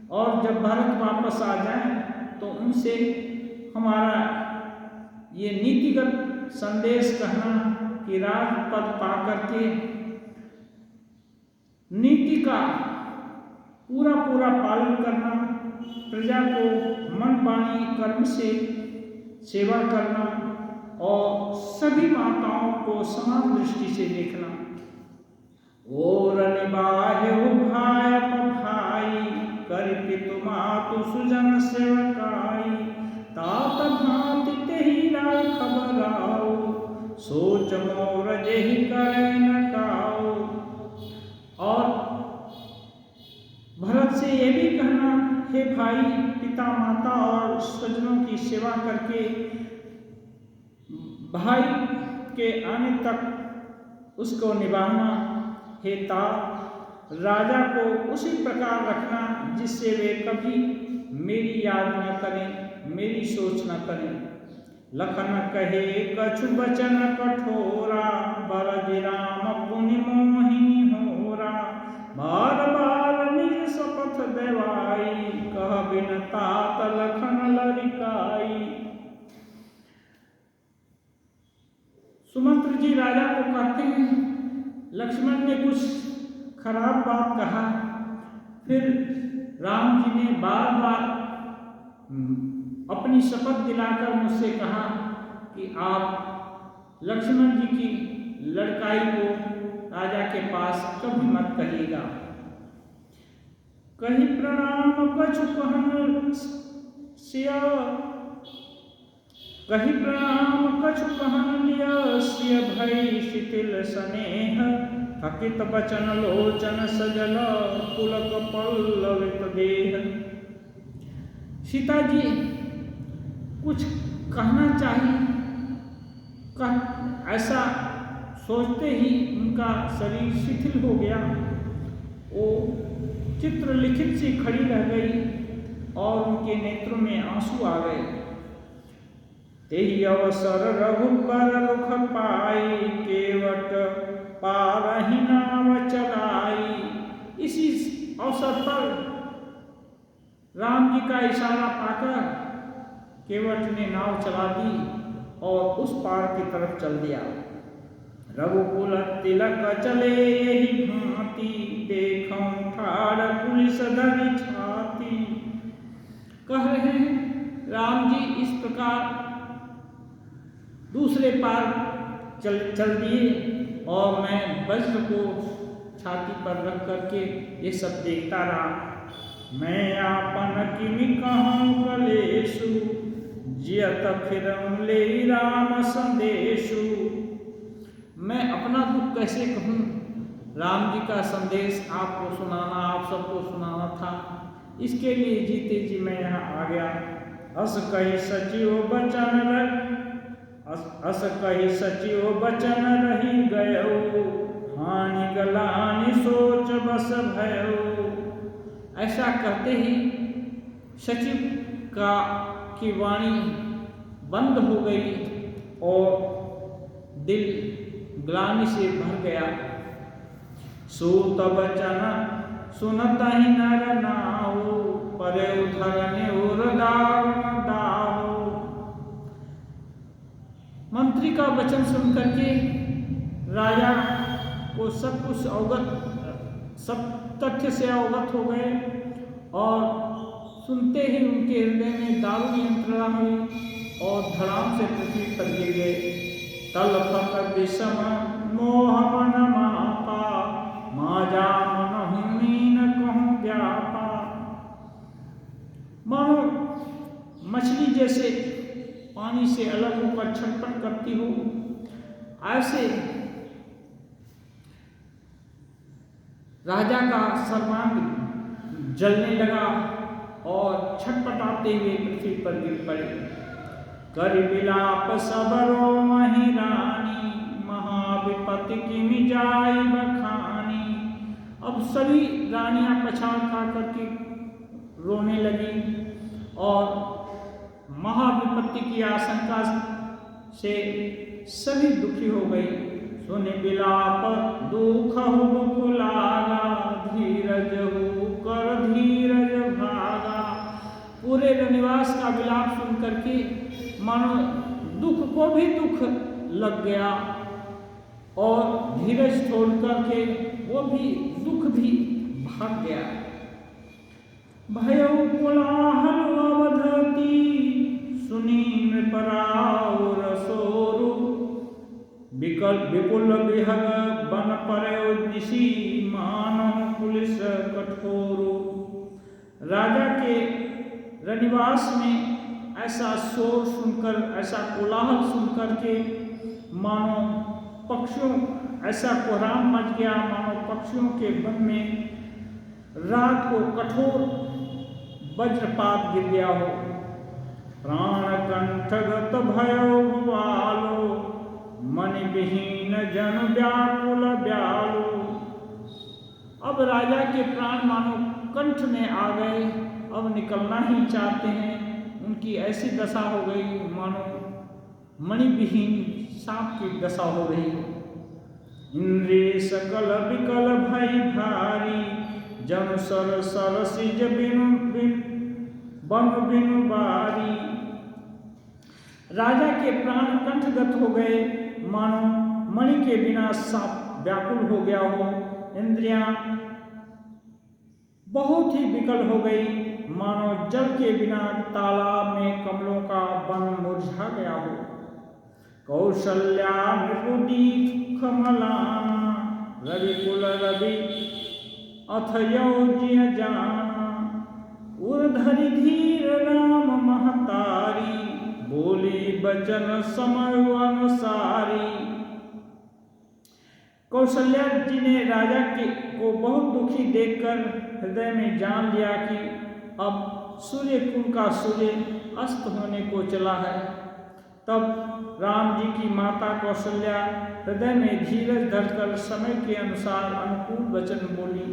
और जब भरत वापस आ जाए तो उनसे हमारा ये नीतिगत संदेश कहना कि राजपद पा करके नीति का पूरा पूरा पालन करना, प्रजा को मन वाणी कर्म से सेवा करना और सभी माताओं को समान दृष्टि से देखना। और निबाहु भाय भाई, कर पितु मातु सुजन सेवकाई, तात भांति तेहि राय खबराओ, सोच मोर जेहि करे न काओ। और भरत से ये भी कहना, हे भाई, पिता माता और स्वजनों की सेवा करके भाई के आने तक उसको निभाना। हे तात, राजा को उसी प्रकार रखना जिससे वे कभी मेरी याद न करें, मेरी सोच न करें। लखन कहे कछु बचन कठोरा, बरज राम पुनि मोहिनी होरा, बार बार निज शपथ देवाई, कह बिन तात लखन लरिकाई। सुमंत्र जी राजा को कहते हैं, लक्ष्मण ने कुछ खराब बात कहा। फिर राम जी ने बार बार अपनी शपथ दिलाकर मुझसे कहा कि आप लक्ष्मण जी की लड़काई को राजा के पास कभी मत कहिएगा। कही प्रणाम कछु कहन सिया, कही प्रणाम कछु कहन लिया, सिय भई शिथिल स्नेह, थकित बचन लोचन सजल पुलक पल्लवित देह। सीता जी कुछ कहना चाहिए, ऐसा सोचते ही उनका शरीर शिथिल हो गया। वो चित्र लिखित सी खड़ी रह गई और उनके नेत्रों में आंसू आ गए। तेहि अवसर रघुबर रुख पाई, केवट पारहि नाव चलाई। इसी अवसर पर राम जी का इशारा पाकर केवट ने नाव चला दी और उस पार की तरफ चल दिया। रघुकुल तिलक चले यही भांति, देखूं ठाड़ पुलिस धरि छाती। कह रहे हैं राम जी इस प्रकार दूसरे पार चल दिए और मैं वज्र को छाती पर रख करके ये सब देखता रहा। मैं आपन किमि कहूं कलेशु, जियत फिरऊं ले राम संदेशु। मैं अपना दुख कैसे कहूँ, राम जी का संदेश आपको सुनाना, आप सबको सुनाना था, इसके लिए जीते जी मैं यहाँ आ गया। अस कही सचिव बचन रही गयो, हानि गलानि सोच बस भयो। ऐसा कहते ही सचिव की वाणी बंद हो गई और दिल ग्लानि से भर गया। सूत बचन सुनत ही नर नाऊ, परे धरने और दारुण दाऊ। मंत्री का वचन सुन करके राजा को सब कुछ सब तथ्य से अवगत हो गए और सुनते ही उनके हृदय में दारुण यंत्रणा हुई और धड़ाम से पृथ्वी पर गिर गए। तल फक विषम मोह मन मापा, माजा मन मीन कहूं व्यापा। मानो मछली जैसे पानी से अलग होकर छटपट करती हो, ऐसे राजा का सर्वांग जलने लगा और छटपटाते हुए पृथ्वी पर गिर पड़े। कर विलाप सबरो मही रानी, महाविपत्ति की मिजाई बखानी। अब सभी रानियां पछाड़ खा करके रोने लगी और महाविपत्ति की आशंका से सभी दुखी हो गई। सुनि विलाप दुख लागा, धीरज कर धीरज भागा। पूरे रनिवास का विलाप सुन करके मानो दुख को भी दुख लग गया और धीरज छोड़ करके वो भी दुख भी भाग गया। भयो कोलाहल अवधति, सुनी नृपराउर सोरु। विपुल विहग बन परे निशी, मानो पुलिस कठोरु। राजा के रनिवास में ऐसा शोर सुनकर, ऐसा कोलाहल सुनकर के मानो पक्षियों ऐसा कोहराम मच गया, मानो पक्षियों के वन में रात को कठोर वज्रपात गिर गया हो। प्राण कंठगत भयो भुआलो, मनि विहीन जन व्याकुल व्यालो। अब राजा के प्राण मानो कंठ में आ गए, अब निकलना ही चाहते हैं। उनकी ऐसी दशा हो गई मानो मणि विहीन सांप की दशा हो रही हो। इंद्रिय सकल विकल भई भारी, जन सर सिज बन बिनु बारी। राजा के प्राण कंठगत हो गए, मानो मणि के बिना सांप व्याकुल हो गया हो। इंद्रियां बहुत ही विकल हो गई, मानो जल के बिना तालाब में कमलों का वन मुरझा गया हो। कौशल्या नृपुदी खमलाना, रवि कुल रवि अथ योज्य जाना। उर्धरि धीर राम महतारी, बोली बचन समय अनुसारी। कौशल्या जी ने राजा को बहुत दुखी देखकर हृदय में जान लिया कि अब सूर्य कुल का सूर्य अस्त होने को चला है। तब राम जी की माता कौशल्या हृदय में धीरज धरकर समय के अनुसार अनुकूल वचन बोली।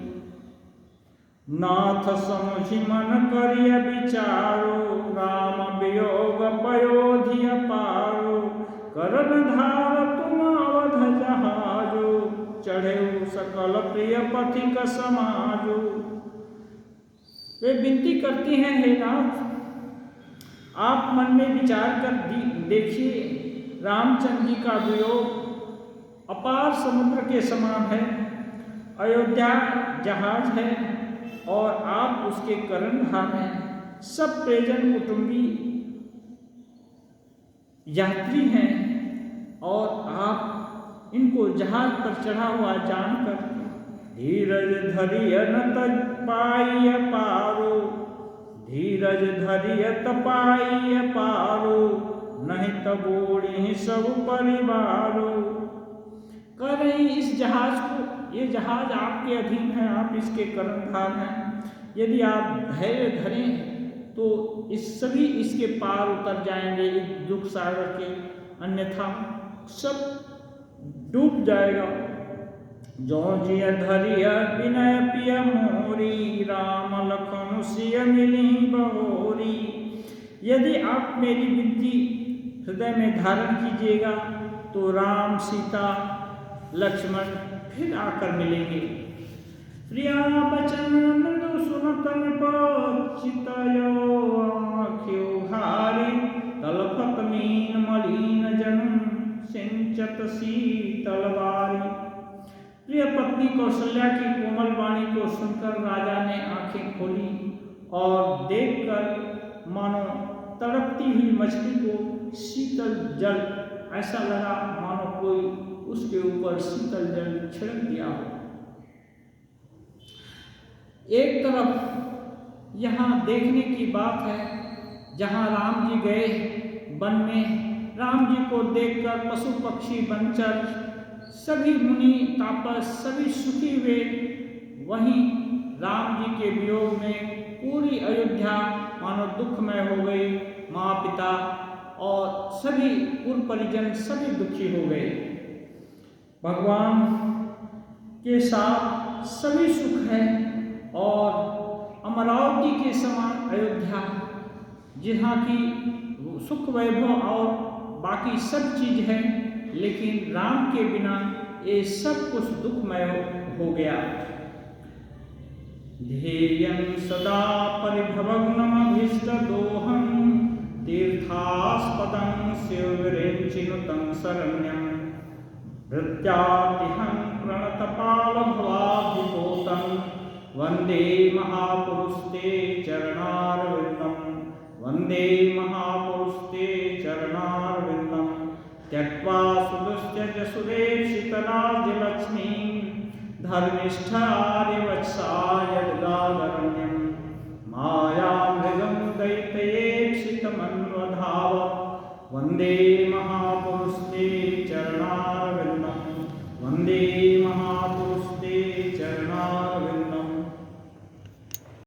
नाथ समझि मन करिय विचारो, राम वियोग पयोधि अपारो। करन धार तुम अवध जहाजो, चढ़े सकल प्रिय पथिक समाजो। वे विनती करती हैं, हे नाथ, आप मन में विचार कर देखिए, रामचंद्र जी का वियोग अपार समुद्र के समान है। अयोध्या जहाज है और आप उसके कर्णधार हैं। सब परिजन कुटुंबी यात्री हैं और आप इनको जहाज पर चढ़ा हुआ जानकर धीरज धरिय न तपाई पारो, धीरज धरिय तपाई पारो। नहीं तबोड़ी सब परिवारो। कह रही इस जहाज को, ये जहाज आपके अधीन है, आप इसके कर्णधार हैं। यदि आप धैर्य धरें तो सभी इसके पार उतर जाएंगे इस दुख सागर के, अन्यथा सब डूब जाएगा। जो जिय धरिय विनय पिय मोरी, राम लखन सिय मिली बहोरी। यदि आप मेरी विनती हृदय में धारण कीजिएगा तो राम, सीता, लक्ष्मण फिर आकर मिलेंगे। प्रिया बचन मृदु सुनतन चितयो, आँखियों घारी तलपत मीन मलिन जन, सिंचत शीतल बारी। प्रिय पत्नी कौशल्या की कोमल वाणी को सुनकर राजा ने आंखें खोली और देखकर मानो तड़पती हुई मछली को शीतल जल, ऐसा लगा मानो कोई उसके ऊपर शीतल जल छिड़क दिया हो। एक तरफ यहाँ देखने की बात है, जहाँ राम जी गए वन में, राम जी को देखकर पशु पक्षी वनचर सभी मुनि तापस सभी सुखी हुए। वहीं राम जी के वियोग में पूरी अयोध्या मानो दुखमय हो गई। माँ पिता और सभी पूर्व परिजन सभी दुखी हो गए। भगवान के साथ सभी सुख है और अमरावती के समान अयोध्या, जहाँ की सुख वैभव और बाकी सब चीज है, लेकिन राम के बिना ये सब कुछ दुखमय हो गया। ध्येयं सदा परिभवग्नमभीष्ट दोहं, तीर्थास्पदं शिवविरिञ्चिनुतं शरण्यं। भृत्यातिहं प्रणतपालभवाब्धिपोतं, वन्दे महापुरुषते चरणारविन्दं, वन्दे महापुरुषते चरणारविन्दं। त्यक्त्वा सुदुश्च सुरेक्षितराज्यलक्ष्मीं, धर्मिष्ठार्यवत्सायदगादरण्यं। मायामृगं दैत्येक्षितमन्वधाव, वन्दे महापुरुषते चरणारविन्दं, वन्दे